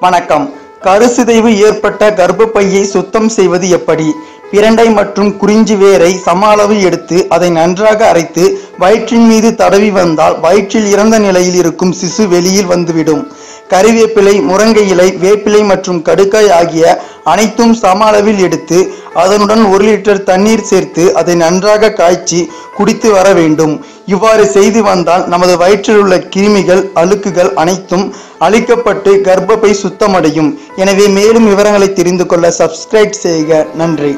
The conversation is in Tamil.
வணக்கம். கருசிதைவு ஏற்பட்ட கர்ப்பப்பையை சுத்தம் செய்வது எப்படி? பிரண்டை மற்றும் குறிஞ்சி வேரை சம அளவு எடுத்து அதை நன்றாக அரைத்து வயிற்றின் மீது தடவி வந்தால் வயிற்றில் இறந்த நிலையில் இருக்கும் சிசு வெளியில் வந்துவிடும். கறிவேப்பிலை, முருங்கை இலை, வேப்பிலை மற்றும் கடுக்காய் ஆகிய அனைத்தும் சம அளவில் எடுத்து அதனுடன் 1 லிட்டர் தண்ணீர் சேர்த்து அதை நன்றாக காய்ச்சி குடித்து வர வேண்டும். இவ்வாறு செய்து வந்தால் நமது வயிற்றில் உள்ள கிருமிகள், அழுக்குகள் அனைத்தும் அழிக்கப்பட்டு கர்ப்பப்பை சுத்தமடையும். எனவே மேலும் விவரங்களை தெரிந்து கொள்ள சப்ஸ்கிரைப் செய்க. நன்றி.